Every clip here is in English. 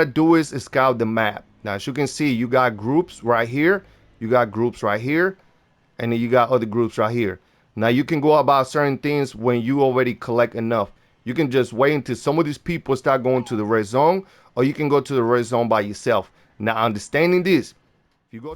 Do is scout the map. Now, as you can see, you got groups right here, you got groups right here, and then you got other groups right here. Now, you can go about certain things when you already collect enough. You can just wait until some of these people start going to the red zone, or you can go to the red zone by yourself. Now, understanding this,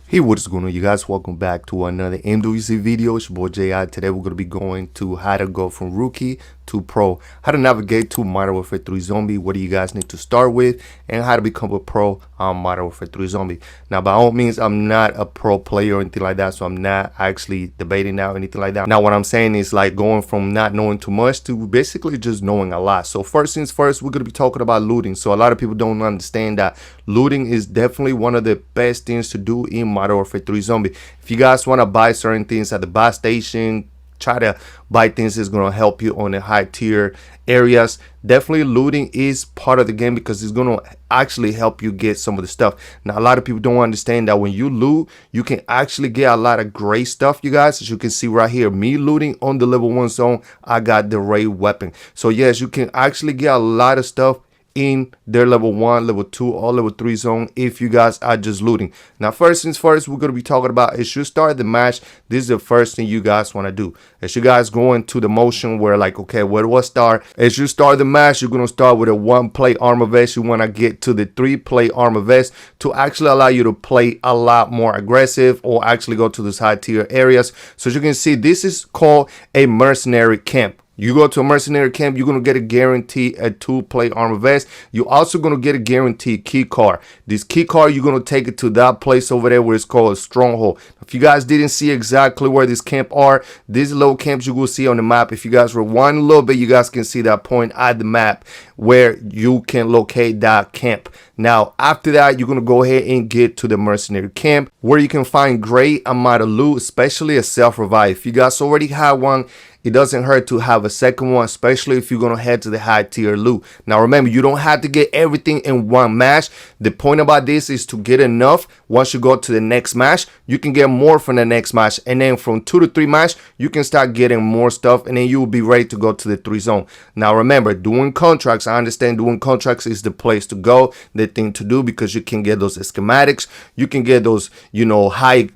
hey, what is going on, you guys? Welcome back to another MWZ video. It's your boy J.I. Today we're going to be going to how to go from rookie to pro, how to navigate to MW3 Zombie, what do you guys need to start with, and how to become a pro on MW3 Zombie. Now, by all means, I'm not a pro player or anything like that, so I'm not actually debating now or anything like that. Now, what I'm saying is like going from not knowing too much to basically just knowing a lot. So first things first, we're going to be talking about looting. So a lot of people don't understand that looting is definitely one of the best things to do in MW3 Zombie. If you guys want to buy certain things at the buy station, try to buy things that's going to help you on the high tier areas. Definitely looting is part of the game because it's going to actually help you get some of the stuff. Now, a lot of people don't understand that when you loot, you can actually get a lot of great stuff, you guys. As you can see right here, me looting on the level 1 zone, I got the ray weapon. So yes, you can actually get a lot of stuff in their level 1, level 2, or level 3 zone if you guys are just looting. Now, first things first, we're going to be talking about as you start the match, this is the first thing you guys want to do. As you guys go into the motion where like, okay, where do I start? As you start the match, you're going to start with a 1-play armor vest. You want to get to the 3-play armor vest to actually allow you to play a lot more aggressive or actually go to those high tier areas. So as you can see, this is called a mercenary camp. You go to a mercenary camp, you're going to get a guarantee a 2-play armor vest. You're also going to get a guaranteed key card. This key card, you're going to take it to that place over there where it's called a stronghold. If you guys didn't see exactly where this camp are, these little camps you will see on the map. If you guys rewind a little bit, you guys can see that point at the map where you can locate that camp. Now, after that, you're going to go ahead and get to the mercenary camp where you can find great amount of loot, especially a self-revive. If you guys already have one, it doesn't hurt to have a second one, especially if you're going to head to the high tier loot. Now, remember, you don't have to get everything in one match. The point about this is to get enough. Once you go to the next match, you can get more from the next match. And then from 2 to 3 match, you can start getting more stuff. And then you will be ready to go to the 3 zone. Now, remember, doing contracts, I understand doing contracts is the place to go, the thing to do, because you can get those schematics. You can get those, you know, high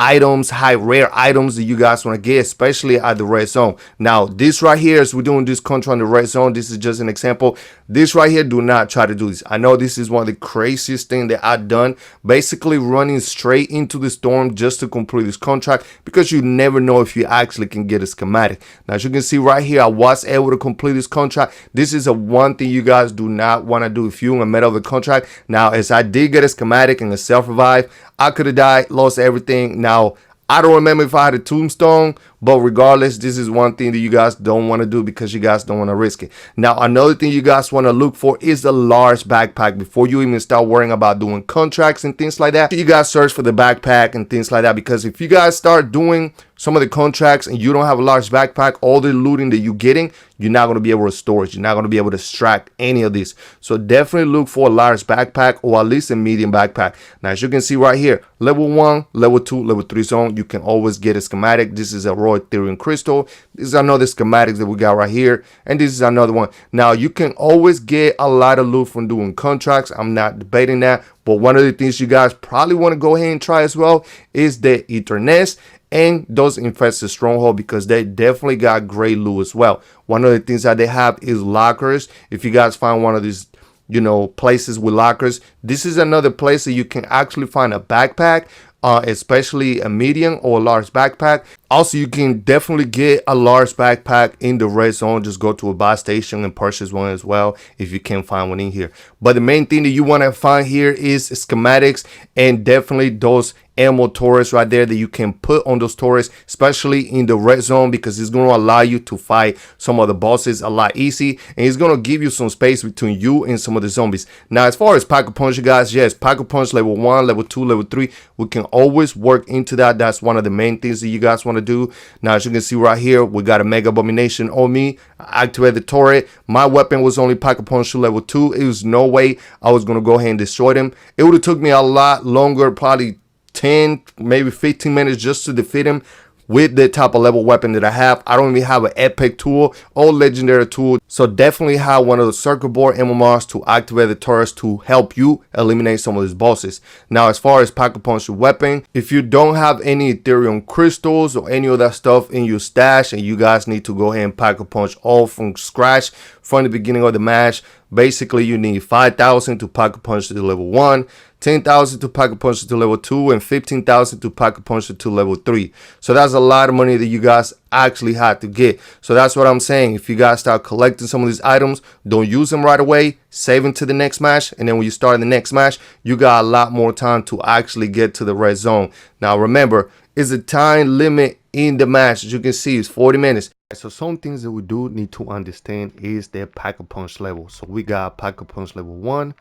items, high rare items that you guys want to get, especially at the red zone. Now, this right here, as we're doing this contra on the red zone, this is just an example. This right here, do not try to do this. I know this is one of the craziest things that I've done, basically running straight into the storm just to complete this contract, because you never know if you actually can get a schematic. Now, as you can see right here, I was able to complete this contract. This is a one thing you guys do not want to do if you're in the middle of the contract. Now, as I did get a schematic and a self-revive, I could have died, lost everything. Now, I don't remember if I had a tombstone, but regardless, this is one thing that you guys don't want to do because you guys don't want to risk it. Now, another thing you guys want to look for is a large backpack before you even start worrying about doing contracts and things like that. You guys search for the backpack and things like that, because if you guys start doing some of the contracts and you don't have a large backpack, all the looting that you're getting, you're not going to be able to store it. You're not going to be able to extract any of this. So definitely look for a large backpack or at least a medium backpack. Now, as you can see right here, level 1, level 2, level 3 zone, you can always get a schematic. This is a raw Ethereum crystal. This is another schematics that we got right here. And this is another one. Now, you can always get a lot of loot from doing contracts. I'm not debating that. But one of the things you guys probably want to go ahead and try as well is the Ethernet and those infested stronghold, because they definitely got great loot as well. One of the things that they have is lockers. If you guys find one of these, you know, places with lockers, this is another place that you can actually find a backpack, especially a medium or a large backpack. Also, you can definitely get a large backpack in the red zone. Just go to a buy station and purchase one as well if you can't find one in here. But the main thing that you want to find here is schematics, and definitely those ammo turrets right there that you can put on those turrets, especially in the red zone, because it's going to allow you to fight some of the bosses a lot easy, and it's going to give you some space between you and some of the zombies. Now, as far as Pack Punch, you guys, yes, Pack Punch level 1, level 2, level 3, we can always work into that. That's one of the main things that you guys want to do. Now, as you can see right here, we got a Mega Abomination on me. I activated the turret. My weapon was only Pack Punch level 2. It was no way I was going to go ahead and destroy them. It would have took me a lot longer, probably 10, maybe 15 minutes just to defeat him. with the type of level weapon that I have. I don't even have an epic tool or legendary tool. So definitely have one of the circuit board MMRs to activate the turrets to help you eliminate some of these bosses. Now, as far as Pack a Punch weapon, if you don't have any Ethereum crystals or any of that stuff in your stash, and you guys need to go ahead and Pack a Punch all from scratch from the beginning of the match, basically you need 5,000 to Pack a Punch to level 1, 10,000 to Pack a Punch to level 2, and 15,000 to Pack a Punch to level 3. So that's a lot of money that you guys actually had to get. So that's what I'm saying. If you guys start collecting some of these items, don't use them right away. Save them to the next match. And then when you start the next match, you got a lot more time to actually get to the red zone. Now remember, it's a time limit in the match. As you can see, it's 40 minutes. So some things that we do need to understand is their Pack a Punch level. So we got Pack a Punch level 1.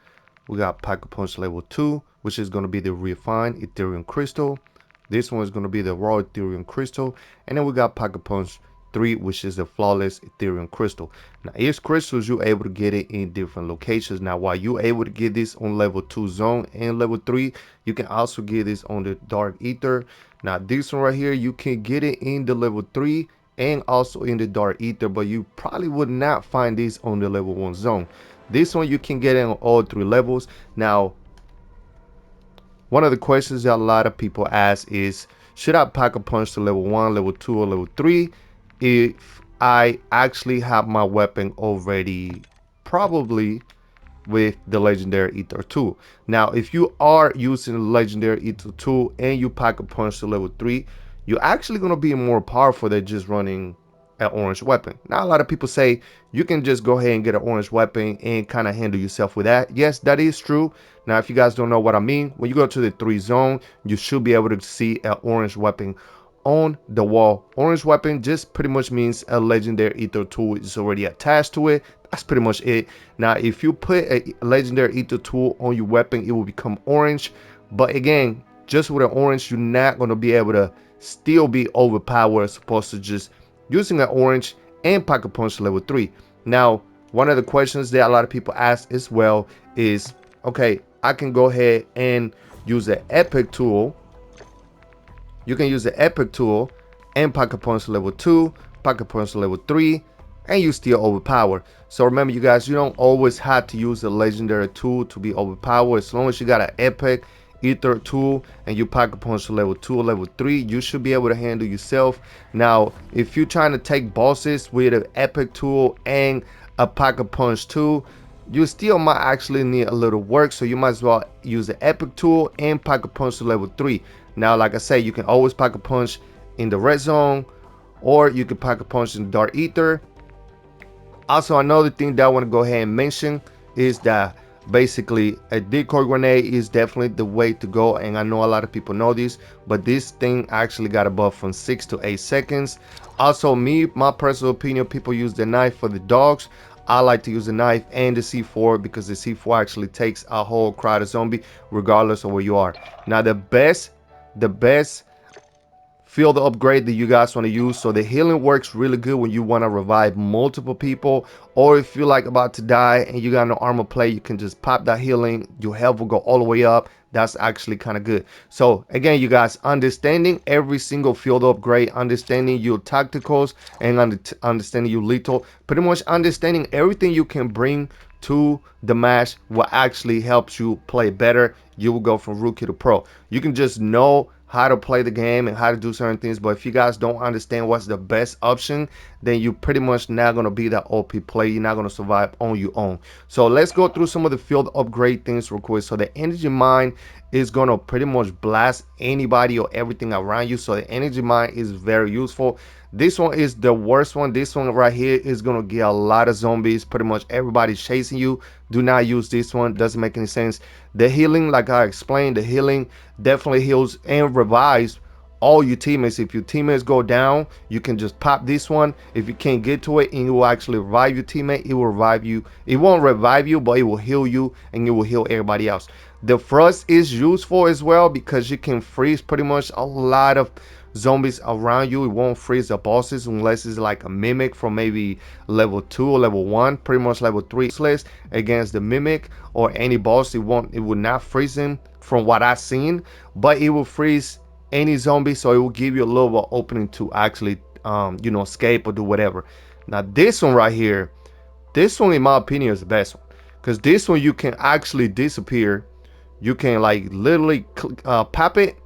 We got Pack a Punch level 2, which is going to be the refined Ethereum crystal. This one is going to be the raw Ethereum crystal. And then we got Pack a Punch 3, which is the flawless Ethereum crystal. Now, each crystals, you're able to get it in different locations. Now, while you're able to get this on level 2 zone and level 3, you can also get this on the dark ether. Now, this one right here, you can get it in the level 3 and also in the dark ether, but you probably would not find this on the level 1 zone. This one you can get it on all 3 levels. Now, one of the questions that a lot of people ask is, should I Pack a Punch to level 1, level 2, or level 3 if I actually have my weapon already probably with the legendary ether tool? Now, if you are using the legendary ether tool and you Pack a Punch to level 3, you're actually going to be more powerful than just running an orange weapon. Now, a lot of people say you can just go ahead and get an orange weapon and kind of handle yourself with that. Yes, that is true. Now, if you guys don't know what I mean, when you go to the 3 zone, you should be able to see an orange weapon on the wall. Orange weapon just pretty much means a legendary ether tool is already attached to it. That's pretty much it. Now, if you put a legendary ether tool on your weapon, it will become orange. But again, just with an orange, you're not going to be able to still be overpowered as opposed to just using an orange and Pack a Punch level 3. Now, one of the questions that a lot of people ask as well is, okay, I can go ahead and use the epic tool. You can use the epic tool and Pack a Punch level 2, Pack a Punch level 3, and you still overpowered. So remember, you guys, you don't always have to use a legendary tool to be overpowered. As long as you got an epic ether tool and you Pack a Punch to level 2 or level 3, you should be able to handle yourself. Now, if you're trying to take bosses with an epic tool and a Pack a Punch tool, you still might actually need a little work. So you might as well use the epic tool and Pack a Punch to level 3. Now, like I say, you can always Pack a Punch in the red zone, or you can Pack a Punch in the dark ether. Also, another thing that I want to go ahead and mention is that basically a decoy grenade is definitely the way to go, and I know a lot of people know this, but this thing actually got a buff from 6 to 8 seconds. Also, my personal opinion, people use the knife for the dogs. I like to use the knife and the C4 because the C4 actually takes a whole crowd of zombie regardless of where you are. Now, the best field upgrade that you guys want to use, so the healing works really good when you want to revive multiple people, or if you're like about to die and you got no armor plate, you can just pop that healing, your health will go all the way up. That's actually kind of good. So again, you guys, understanding every single field upgrade, understanding your tacticals, and understanding your lethal, pretty much understanding everything you can bring to the match will actually help you play better. You will go from rookie to pro. You can just know how to play the game and how to do certain things, but if you guys don't understand what's the best option, then you pretty much not going to be that OP player. You're not going to survive on your own. So let's go through some of the field upgrade things real quick. So the energy mine is going to pretty much blast anybody or everything around you. So the energy mine is very useful. This one is the worst one. This one right here is going to get a lot of zombies. Pretty much everybody's chasing you. Do not use this one. Doesn't make any sense. The healing, like I explained, the healing definitely heals and revives all your teammates. If your teammates go down, you can just pop this one. If you can't get to it, and it will actually revive your teammate, it will revive you. It won't revive you, but it will heal you, and it will heal everybody else. The frost is useful as well because you can freeze pretty much a lot of zombies around you. It won't freeze the bosses unless it's like a mimic from maybe level 2 or level 1. Pretty much level 3 useless against the mimic or any boss. It will not freeze him from what I've seen, but it will freeze any zombie, so it will give you a little bit opening to actually you know, escape or do whatever. Now this one right here, this one in my opinion is the best one, because this one you can actually disappear. You can like literally pop it,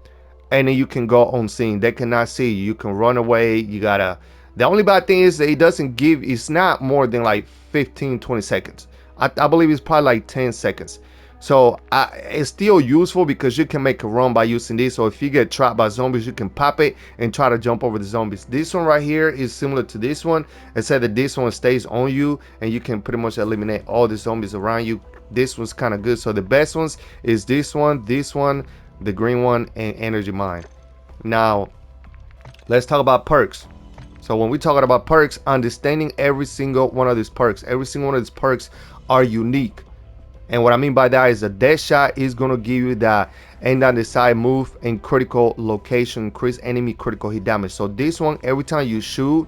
and then you can go on scene. They cannot see you. You can run away. You gotta, the only bad thing is that it doesn't give, it's not more than like 15-20 seconds. I believe it's probably like 10 seconds. So it's still useful because you can make a run by using this. So if you get trapped by zombies, you can pop it and try to jump over the zombies. This one right here is similar to this one, except that this one stays on you and you can pretty much eliminate all the zombies around you. This one's kind of good. So the best ones is this one, the green one, and energy mine. Now let's talk about perks. So when we talk about perks, understanding every single one of these perks, every single one of these perks are unique. And what I mean by that is a dead shot is going to give you that end on the side move and critical location, increase enemy critical hit damage. So this one, every time you shoot,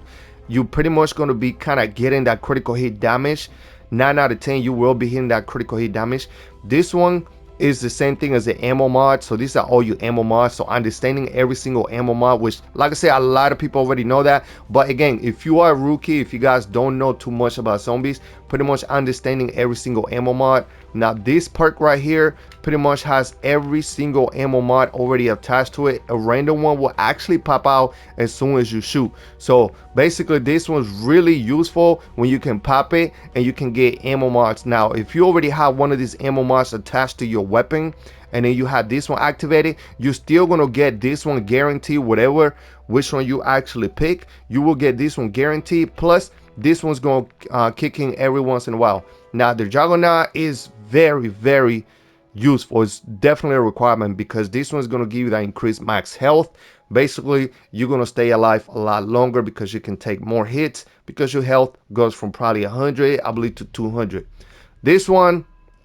you pretty much going to be kind of getting that critical hit damage. 9 out of 10 you will be hitting that critical hit damage. This one is the same thing as the ammo mod. So these are all your ammo mods. So understanding every single ammo mod, which like I said, a lot of people already know that. But again, if you are a rookie, if you guys don't know too much about zombies, pretty much understanding every single ammo mod. Now this perk right here pretty much has every single ammo mod already attached to it. A random one will actually pop out as soon as you shoot. So basically this one's really useful when you can pop it and you can get ammo mods. Now if you already have one of these ammo mods attached to your weapon and then you have this one activated, you're still gonna get this one guaranteed. Whatever which one you actually pick, you will get this one guaranteed. Plus this one's gonna kick in every once in a while. Now the Juggernaut is very useful. It's definitely a requirement because this one's going to give you that increased max health. Basically you're going to stay alive a lot longer because you can take more hits, because your health goes from probably 100 I believe to 200. This one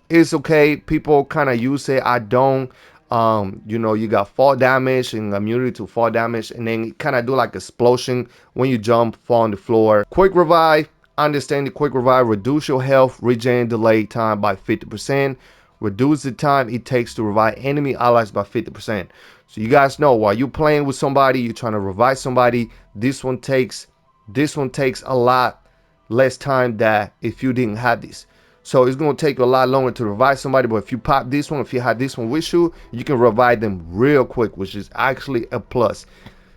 is okay, people kind of use it. I don't. You know, you got fall damage and immunity to fall damage, and then kind of do like explosion when you jump, fall on the floor. Quick revive. Understand the quick revive reduce your health regen delay time by 50%, reduce the time it takes to revive enemy allies by 50%. So you guys know, while you're playing with somebody, you're trying to revive somebody, this one takes a lot less time than if you didn't have this. So it's going to take a lot longer to revive somebody, but if you pop this one, if you have this one with you, you can revive them real quick, which is actually a plus.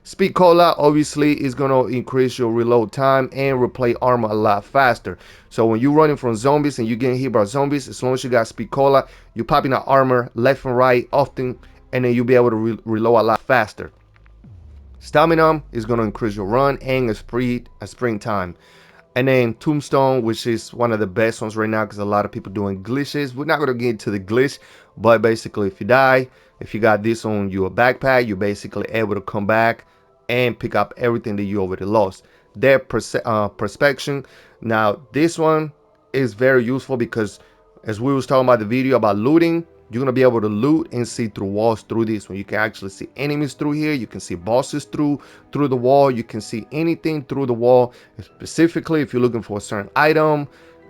Speed Cola obviously is going to increase your reload time and replay armor a lot faster. So when you're running from zombies and you're getting hit by zombies, as long as you got Speed Cola, you're popping out armor left and right often, and then you'll be able to reload a lot faster. Stamina is going to increase your run and sprint time. And then Tombstone, which is one of the best ones right now because a lot of people doing glitches. We're not going to get into the glitch, but basically if you die, if you got this on your backpack, you're basically able to come back and pick up everything that you already lost. Their perspection. Now this one is very useful because as we was talking about the video about looting, you're gonna be able to loot and see through walls through this one. You can actually see enemies through here. You can see bosses through the wall. You can see anything through the wall. Specifically, if you're looking for a certain item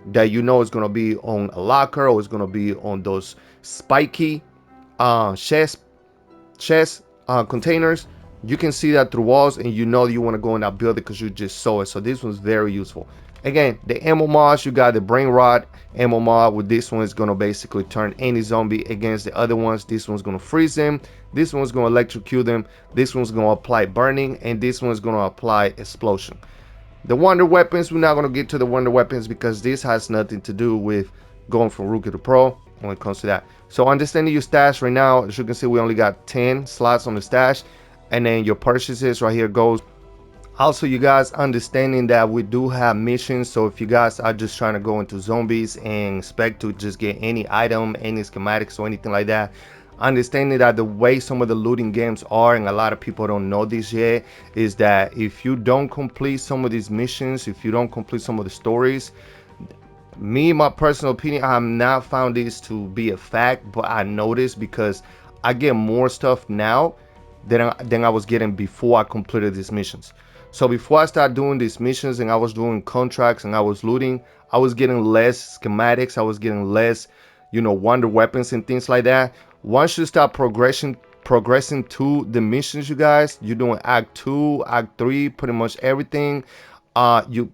that you know is gonna be on a locker or is gonna be on those spiky chest containers, you can see that through walls, and you know you want to go in that building because you just saw it. So this one's very useful. Again, the ammo mods, you got the brain rot ammo mod. With this one, is going to basically turn any zombie against the other ones. This one's going to freeze them, this one's going to electrocute them, this one's going to apply burning, and this one's going to apply explosion. The wonder weapons, we're not going to get to the wonder weapons because this has nothing to do with going from rookie to pro when it comes to that. So understanding your stash right now, as you can see, we only got 10 slots on the stash. And then your purchases right here goes. Also, you guys understanding that we do have missions. So if you guys are just trying to go into zombies and expect to just get any item, any schematics or anything like that, understanding that the way some of the looting games are, and a lot of people don't know this yet, is that if you don't complete some of these missions, if you don't complete some of the stories, me, my personal opinion, I have not found this to be a fact, but I noticed because I get more stuff now than I was getting before I completed these missions. So before I started doing these missions and I was doing contracts and I was looting, I was getting less schematics, I was getting less, you know, wonder weapons and things like that. Once you start progressing progressing to the missions, you guys. You're doing act 2, act 3, pretty much everything. You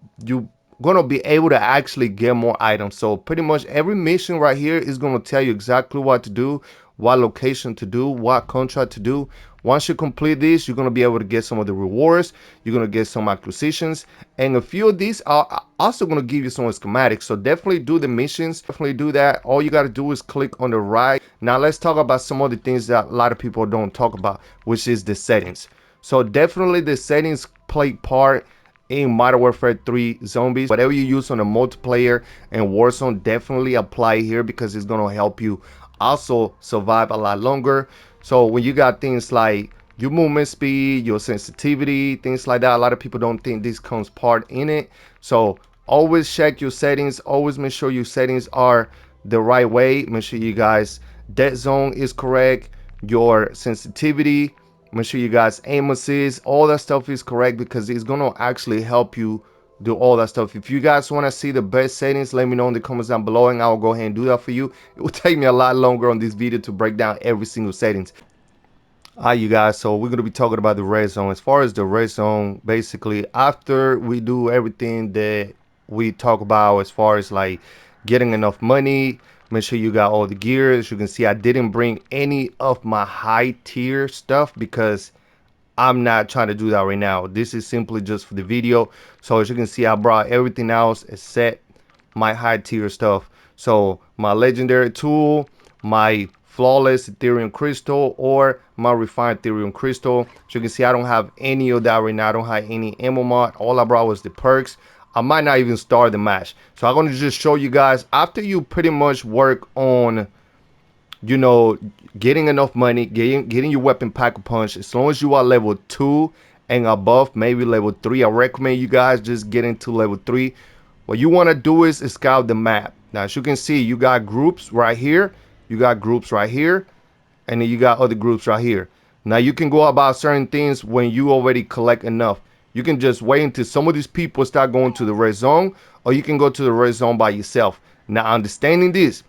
gonna be able to actually get more items. So pretty much every mission right here is gonna tell you exactly what to do, what location to do, what contract to do. Once you complete this, you're gonna be able to get some of the rewards. You're gonna get some acquisitions, and a few of these are also gonna give you some schematics. So definitely do the missions. Definitely do that. All you gotta do is click on the right. Now let's talk about some of the things that a lot of people don't talk about, which is the settings. So definitely the settings play part in Modern Warfare 3 Zombies. Whatever you use on the multiplayer and Warzone, definitely apply here because it's gonna help you also survive a lot longer. So when you got things like your movement speed, your sensitivity, things like that, a lot of people don't think this comes part in it. So always check your settings. Always make sure your settings are the right way. Make sure you guys dead zone is correct, your sensitivity, make sure you guys aim assist, all that stuff is correct because it's gonna actually help you do all that stuff. If you guys want to see the best settings, let me know in the comments down below and I'll go ahead and do that for you. It will take me a lot longer on this video to break down every single settings. Alright, you guys, so we're going to be talking about the red zone. As far as the red zone, basically after we do everything that we talk about as far as like getting enough money, make sure you got all the gear. As you can see, I didn't bring any of my high tier stuff because I'm not trying to do that right now. This is simply just for the video. So as you can see, I brought everything else except my high tier stuff. So my legendary tool, my flawless Ethereum crystal, or my refined Ethereum crystal. As you can see, I don't have any of that right now. I don't have any ammo mod. All I brought was the perks. I might not even start the match. So I'm going to just show you guys after you pretty much work on, you know, getting enough money, getting your weapon pack a punch. As long as you are level 2 and above, maybe level 3, I recommend you guys just get into level 3. What you want to do is scout the map. Now as you can see, you got groups right here, you got groups right here, and then you got other groups right here. Now you can go about certain things when you already collect enough. You can just wait until some of these people start going to the red zone, or you can go to the red zone by yourself. Now understanding this,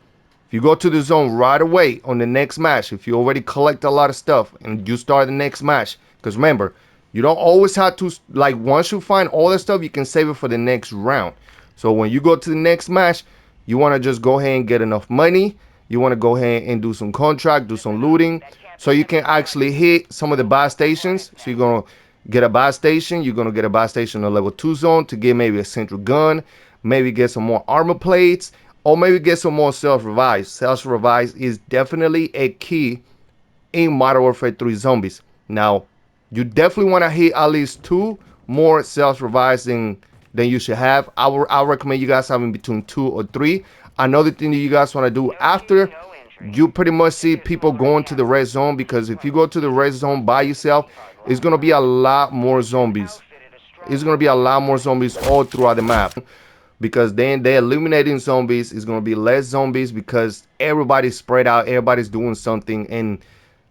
if you go to the zone right away on the next match, if you already collect a lot of stuff and you start the next match, because remember, you don't always have to, like, once you find all the stuff, you can save it for the next round. So when you go to the next match, you want to just go ahead and get enough money. You want to go ahead and do some contract, do some looting, so you can actually hit some of the buy stations. So you're going to get a buy station. You're going to get a buy station in a level 2 zone to get maybe a central gun, maybe get some more armor plates, or maybe get some more self-revives. Self-revives is definitely a key in Modern Warfare 3 Zombies. Now, you definitely want to hit at least 2 more self-revives than you should have. I recommend you guys having between 2 or 3. Another thing that you guys want to do after you pretty much see people going to the red zone, because if you go to the red zone by yourself, it's going to be a lot more zombies. It's going to be a lot more zombies all throughout the map, because then they're eliminating zombies. It's going to be less zombies because everybody's spread out, everybody's doing something, and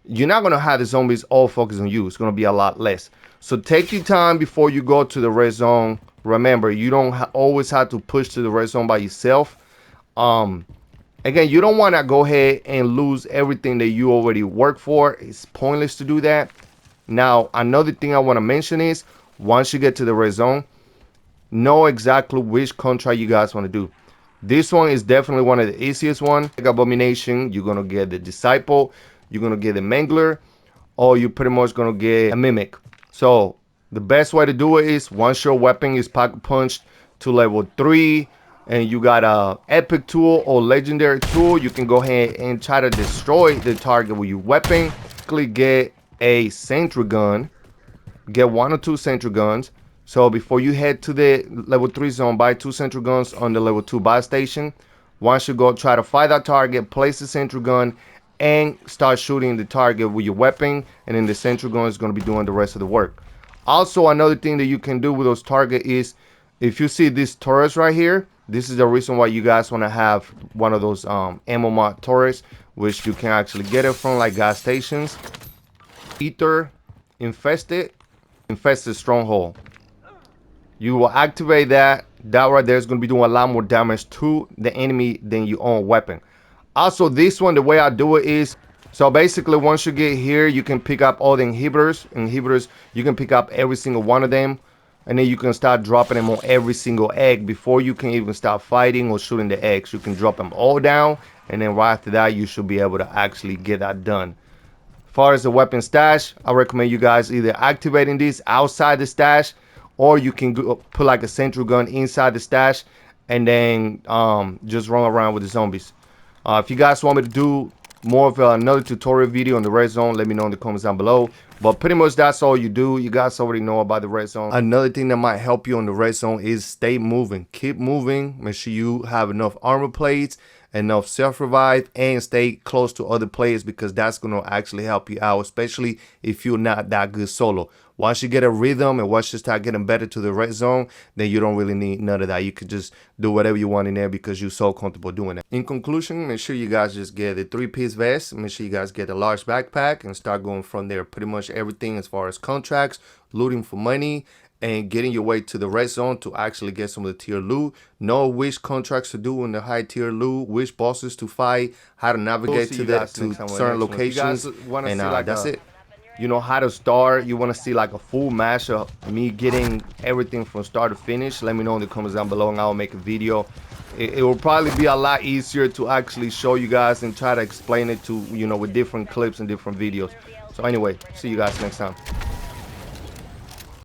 you're not going to have the zombies all focus on you. It's going to be a lot less. So take your time before you go to the red zone. Remember, you don't always have to push to the red zone by yourself. Again, you don't want to go ahead and lose everything that you already work for. It's pointless to do that. Now, another thing I want to mention is once you get to the red zone, know exactly which contract you guys want to do. This one is definitely one of the easiest one. Like Abomination, you're going to get the Disciple, you're going to get the Mangler, or you're pretty much going to get a Mimic. So the best way to do it is once your weapon is pack punched to level 3 and you got a epic tool or legendary tool, you can go ahead and try to destroy the target with your weapon. Quickly get a sentry gun, get 1 or 2 sentry guns. So before you head to the level 3 zone, buy 2 sentry guns on the level 2 buy station. Once you go try to fight that target, place the sentry gun and start shooting the target with your weapon, and then the sentry gun is going to be doing the rest of the work. Also, another thing that you can do with those targets is if you see this turret right here, this is the reason why you guys want to have one of those ammo mod turrets, which you can actually get it from like gas stations. Ether infested stronghold. You will activate that. That right there is going to be doing a lot more damage to the enemy than your own weapon. Also, this one, the way I do it is So basically, once you get here, you can pick up all the inhibitors. You can pick up every single one of them, and then you can start dropping them on every single egg before you can even start fighting or shooting the eggs. You can drop them all down, and then right after that, you should be able to actually get that done. As far as the weapon stash, I recommend you guys either activating this outside the stash, or you can put like a central gun inside the stash, and then just run around with the zombies. If you guys want me to do more of another tutorial video on the red zone, let me know in the comments down below. But pretty much that's all you do. You guys already know about the red zone. Another thing that might help you on the red zone is stay moving. Keep moving. Make sure you have enough armor plates, enough self-revive, and stay close to other players, because that's going to actually help you out, especially if you're not that good solo. Once you get a rhythm and once you start getting better to the red zone, then you don't really need none of that. You could just do whatever you want in there because you're so comfortable doing it. In conclusion, make sure you guys just get a 3-piece vest. Make sure you guys get a large backpack and start going from there. Pretty much everything as far as contracts, looting for money, and getting your way to the red zone to actually get some of the tier loot. Know which contracts to do in the high tier loot, which bosses to fight, how to navigate to certain locations, and that's it. You know how to start. You want to see like a full match of me getting everything from start to finish, let me know in the comments down below and I'll make a video. It will probably be a lot easier to actually show you guys and try to explain it to, you know, with different clips and different videos. So anyway, see you guys next time.